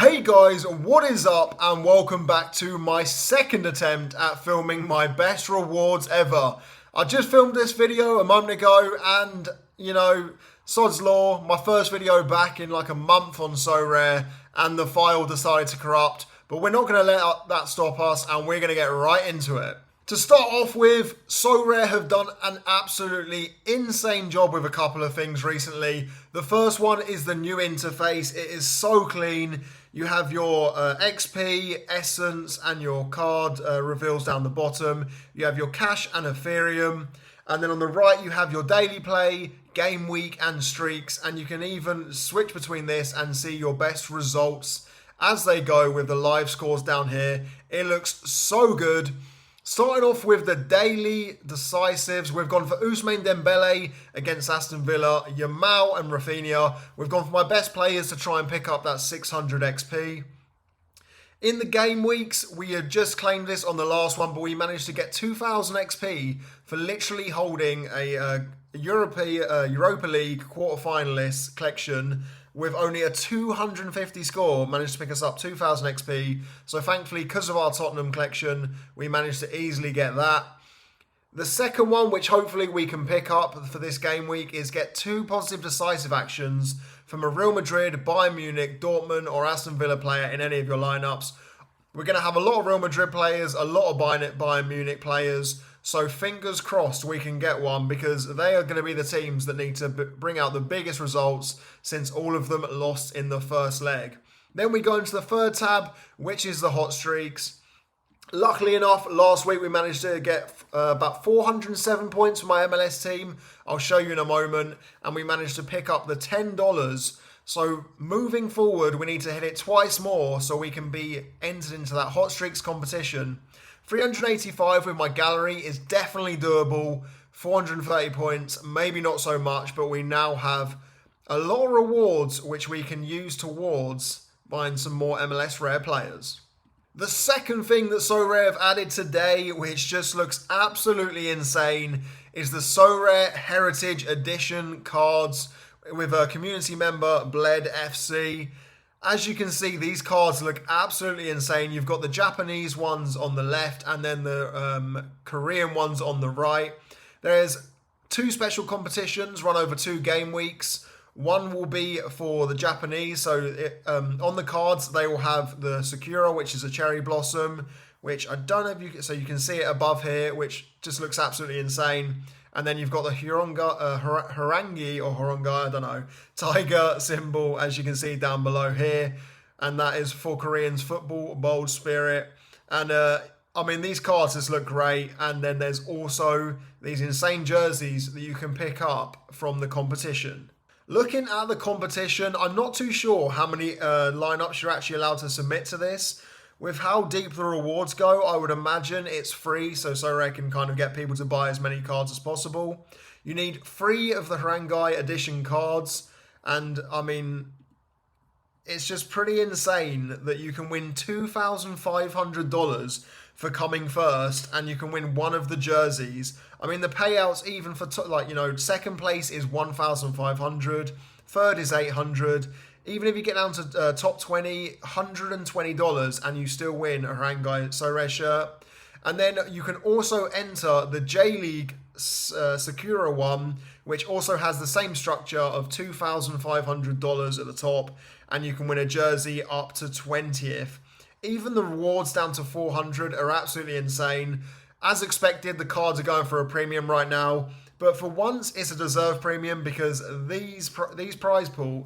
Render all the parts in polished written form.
Hey guys, what is up and welcome back to my second attempt at filming my best rewards ever. I just filmed this video a moment ago and, sod's law, my first video back in like a month on Sorare and the file decided to corrupt, but we're not going to let that stop us and we're going to get right into it. To start off with, Sorare have done an absolutely insane job with a couple of things recently. The first one is the new interface. It is so clean. You have your XP, Essence, and your card reveals down the bottom. You have your cash and Ethereum. And then on the right, you have your daily play, game week, and streaks. And you can even switch between this and see your best results as they go with the live scores down here. It looks so good. Starting off with the daily decisives, we've gone for Ousmane Dembele against Aston Villa, Yamal and Rafinha. We've gone for my best players to try and pick up that 600 XP. In the game weeks, we had just claimed this on the last one, but we managed to get 2,000 XP for literally holding a Europa League quarter-finalist collection with only a 250 score, managed to pick us up 2,000 XP. So thankfully, because of our Tottenham collection, we managed to easily get that. The second one, which hopefully we can pick up for this game week, is get 2 positive decisive actions from a Real Madrid, Bayern Munich, Dortmund or Aston Villa player in any of your lineups. We're going to have a lot of Real Madrid players, a lot of Bayern Munich players. So fingers crossed we can get one because they are going to be the teams that need to bring out the biggest results since all of them lost in the first leg. Then we go into the third tab, which is the hot streaks. Luckily enough, last week we managed to get about 407 points for my MLS team. I'll show you in a moment. And we managed to pick up the $10. So moving forward, we need to hit it twice more so we can be entered into that hot streaks competition. 385 with my gallery is definitely doable. 430 points, maybe not so much, but we now have a lot of rewards which we can use towards buying some more MLS rare players. The second thing that Sorare have added today, which just looks absolutely insane, is the Sorare Heritage Edition cards with a community member, Bled FC. As you can see, these cards look absolutely insane. You've got the Japanese ones on the left and then the Korean ones on the right. There's 2 special competitions run over 2 game weeks. One will be for the Japanese. So on the cards, they will have the Sakura, which is a cherry blossom, which I don't know if you can, so you can see it above here, which just looks absolutely insane. And then you've got the Harangi or Horongai, I don't know, tiger symbol, as you can see down below here. And that is for Koreans football, bold spirit. And these cards just look great. And then there's also these insane jerseys that you can pick up from the competition. Looking at the competition, I'm not too sure how many lineups you're actually allowed to submit to this. With how deep the rewards go, I would imagine it's free, so Sorare can kind of get people to buy as many cards as possible. You need 3 of the Harangai edition cards, and it's just pretty insane that you can win $2,500 for coming first, and you can win one of the jerseys. The payouts even for second place is $1,500, third is $800. Even if you get down to top 20, $120 and you still win a Harangai Sorare shirt. And then you can also enter the J-League Sakura one, which also has the same structure of $2,500 at the top. And you can win a jersey up to 20th. Even the rewards down to 400 are absolutely insane. As expected, the cards are going for a premium right now. But for once, it's a deserved premium because this prize pool,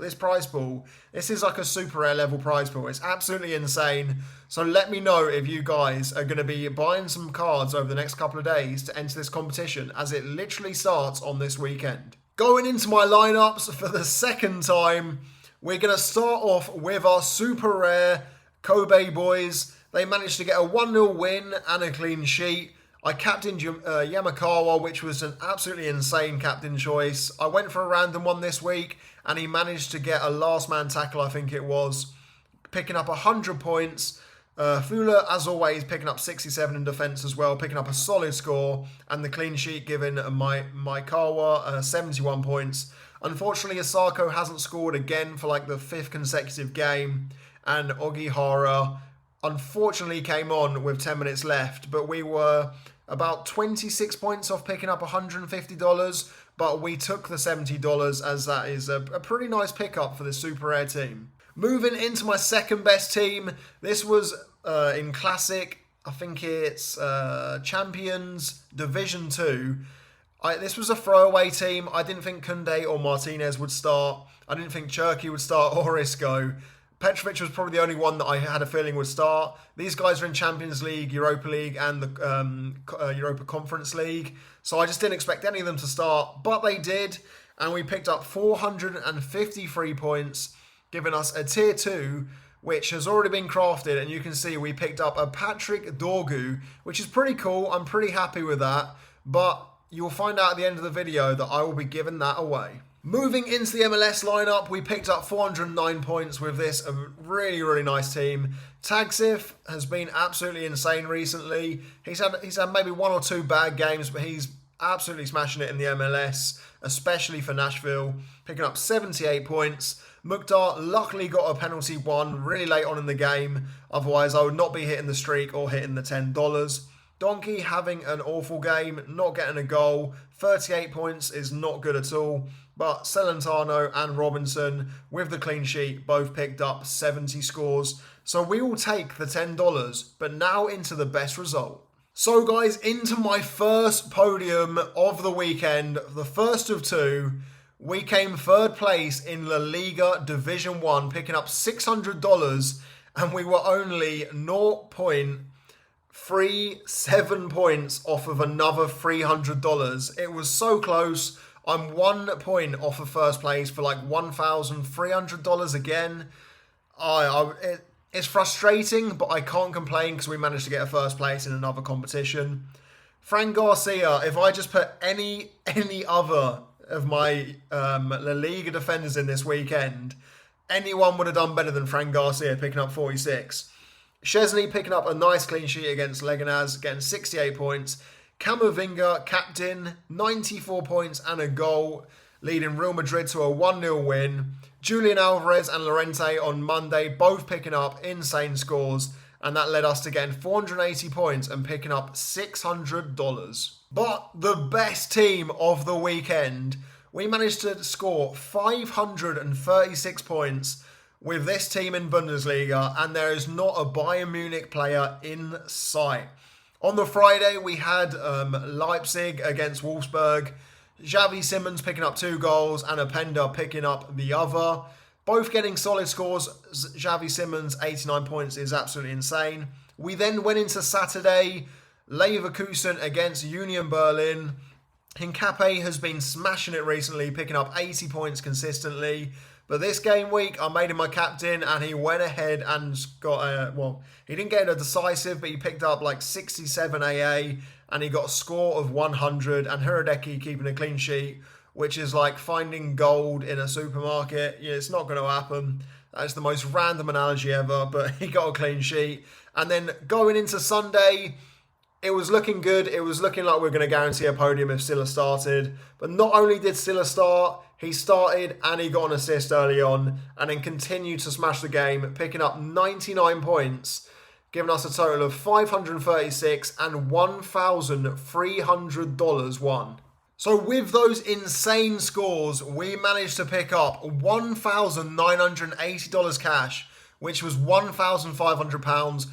this is like a super rare level prize pool. It's absolutely insane. So let me know if you guys are going to be buying some cards over the next couple of days to enter this competition, as it literally starts on this weekend. Going into my lineups for the second time, we're going to start off with our super rare Kobe boys. They managed to get a 1-0 win and a clean sheet. I captained Yamakawa, which was an absolutely insane captain choice. I went for a random one this week, and he managed to get a last man tackle, I think it was, picking up 100 points. Fula, as always, picking up 67 in defence as well, picking up a solid score, and the clean sheet giving Maikawa 71 points. Unfortunately, Asako hasn't scored again for like the 5th consecutive game, and Ogihara unfortunately came on with 10 minutes left, but we were about 26 points off picking up $150, but we took the $70 as that is a pretty nice pickup for the super rare team. Moving into my second best team, this was in Classic, I think it's Champions Division 2. This was a throwaway team. I didn't think Koundé or Martinez would start. I didn't think Cherki would start or Isco. Petrovic was probably the only one that I had a feeling would start. These guys are in Champions League, Europa League, and the Europa Conference League. So I just didn't expect any of them to start, but they did. And we picked up 453 points, giving us a tier 2, which has already been crafted. And you can see we picked up a Patrick Dorgu, which is pretty cool. I'm pretty happy with that. But you'll find out at the end of the video that I will be giving that away. Moving into the MLS lineup, we picked up 409 points with this a really, really nice team. Tagsif has been absolutely insane recently. He's had maybe one or two bad games, but he's absolutely smashing it in the MLS, especially for Nashville, picking up 78 points. Mukhtar luckily got a penalty one really late on in the game. Otherwise, I would not be hitting the streak or hitting the $10. Donkey having an awful game, not getting a goal. 38 points is not good at all. But Celentano and Robinson, with the clean sheet, both picked up 70 scores. So we will take the $10, but now into the best result. So guys, into my first podium of the weekend, the first of two. We came third place in La Liga Division 1, picking up $600, and we were only 0.37 points off of another $300. It was so close. I'm 1 point off of first place for like $1,300 again. It's frustrating, but I can't complain because we managed to get a first place in another competition. Frank Garcia, if I just put any other of my La Liga defenders in this weekend, anyone would have done better than Frank Garcia picking up 46. Szczesny picking up a nice clean sheet against Leganés, getting 68 points. Camavinga, captain, 94 points and a goal, leading Real Madrid to a 1-0 win. Julian Alvarez and Llorente on Monday, both picking up insane scores, and that led us to getting 480 points and picking up $600. But the best team of the weekend, we managed to score 536 points with this team in Bundesliga, and there is not a Bayern Munich player in sight. On the Friday, we had Leipzig against Wolfsburg. Xavi Simons picking up 2 goals and Openda picking up the other. Both getting solid scores. Xavi Simons, 89 points, is absolutely insane. We then went into Saturday. Leverkusen against Union Berlin. Hincapié has been smashing it recently, picking up 80 points consistently. But this game week, I made him my captain, and he went ahead and got he didn't get a decisive, but he picked up like 67 AA, and he got a score of 100, and Hradecki keeping a clean sheet, which is like finding gold in a supermarket. Yeah, it's not going to happen. That's the most random analogy ever, but he got a clean sheet. And then going into Sunday, it was looking good. It was looking like we were going to guarantee a podium if Silla started. But not only did Silla start, he started and he got an assist early on and then continued to smash the game, picking up 99 points, giving us a total of 536 and $1,300 won. So with those insane scores, we managed to pick up $1,980 cash, which was £1,500.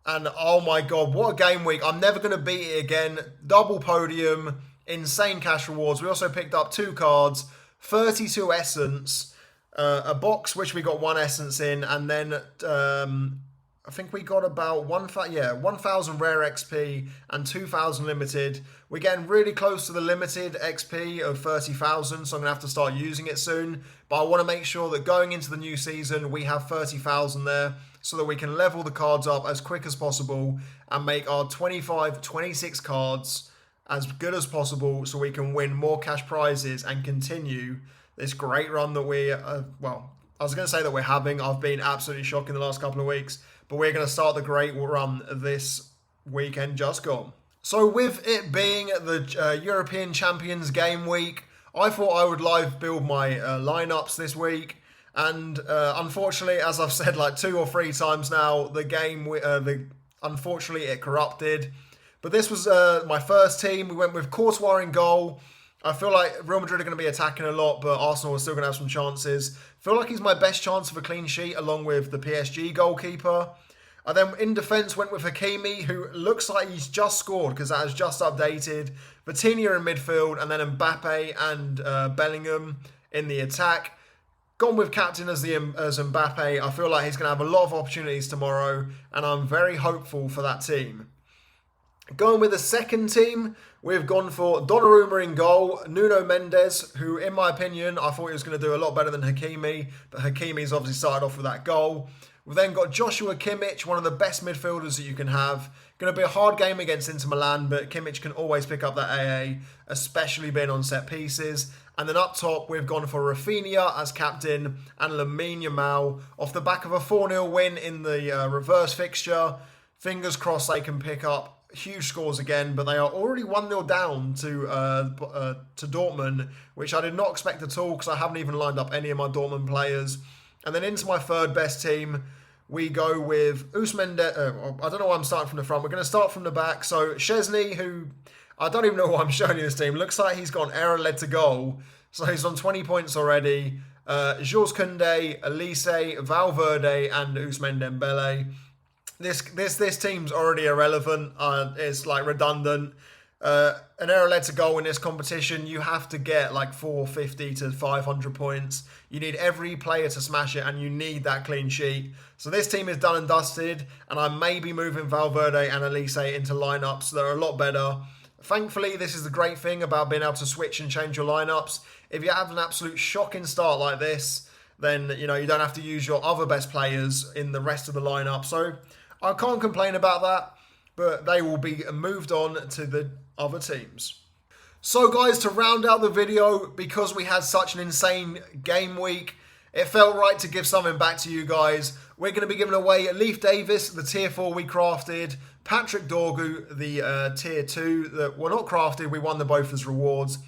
And oh my God, what a game week. I'm never going to beat it again. Double podium, insane cash rewards. We also picked up 2 cards, 32 essence, a box which we got 1 essence in, and then I think we got about 1,000 rare XP and 2,000 limited. We're getting really close to the limited XP of 30,000, so I'm going to have to start using it soon. But I want to make sure that going into the new season, we have 30,000 there so that we can level the cards up as quick as possible and make our 25, 26 cards as good as possible so we can win more cash prizes and continue this great run that we, I was going to say that we're having. I've been absolutely shocked in the last couple of weeks, but we're going to start the great run this weekend just gone. So with it being the European Champions game week, I thought I would live build my lineups this week. And unfortunately, as I've said like 2 or 3 times now, the game, unfortunately, it corrupted. But this was my first team. We went with Courtois in goal. I feel like Real Madrid are going to be attacking a lot, but Arsenal are still going to have some chances. Feel like he's my best chance of a clean sheet, along with the PSG goalkeeper. I then, in defence, went with Hakimi, who looks like he's just scored because that has just updated. Vitinha in midfield, and then Mbappe and Bellingham in the attack. Gone with captain as Mbappe. I feel like he's going to have a lot of opportunities tomorrow, and I'm very hopeful for that team. Going with the second team, we've gone for Donnarumma in goal, Nuno Mendes, who, in my opinion, I thought he was going to do a lot better than Hakimi, but Hakimi's obviously started off with that goal. We've then got Joshua Kimmich, one of the best midfielders that you can have. Going to be a hard game against Inter Milan, but Kimmich can always pick up that AA, especially being on set pieces. And then up top, we've gone for Rafinha as captain and Lamine Yamal off the back of a 4-0 win in the reverse fixture. Fingers crossed they can pick up huge scores again, but they are already 1-0 down to Dortmund, which I did not expect at all because I haven't even lined up any of my Dortmund players. And then into my third best team, we go with Ousmane. I don't know why I'm starting from the front. We're going to start from the back. So Szczesny, who I don't even know why I'm showing you this team. Looks like he's got an error led to goal. So he's on 20 points already. Jules Koundé, Elise, Valverde, and Ousmane Dembele. This team's already irrelevant. It's like redundant. An error led to goal in this competition. You have to get like 450 to 500 points. You need every player to smash it, and you need that clean sheet. So this team is done and dusted, and I may be moving Valverde and Elise into lineups that are a lot better. Thankfully, this is the great thing about being able to switch and change your lineups. If you have an absolute shocking start like this, then you don't have to use your other best players in the rest of the lineup. So I can't complain about that, but they will be moved on to the other teams. So guys, to round out the video, because we had such an insane game week, it felt right to give something back to you guys. We're going to be giving away Leif Davis, the tier 4 we crafted, Patrick Dorgu, the tier 2 that were not crafted, we won them both as rewards.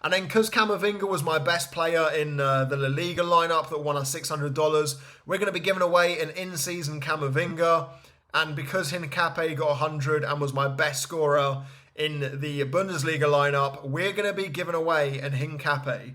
And then because Camavinga was my best player in the La Liga lineup that won us $600, we're going to be giving away an in-season Camavinga. And because Hincapié got 100 and was my best scorer in the Bundesliga lineup, we're going to be giving away an Hincapié.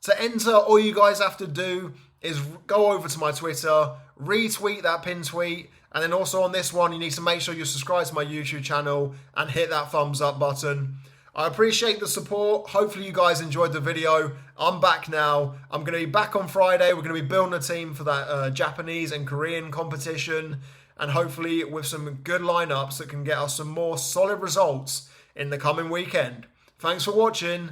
To enter, all you guys have to do is go over to my Twitter, retweet that pin tweet, and then also on this one, you need to make sure you're subscribed to my YouTube channel and hit that thumbs up button. I appreciate the support. Hopefully you guys enjoyed the video. I'm back now. I'm going to be back on Friday. We're going to be building a team for that Japanese and Korean competition, and hopefully with some good lineups that can get us some more solid results in the coming weekend. Thanks for watching.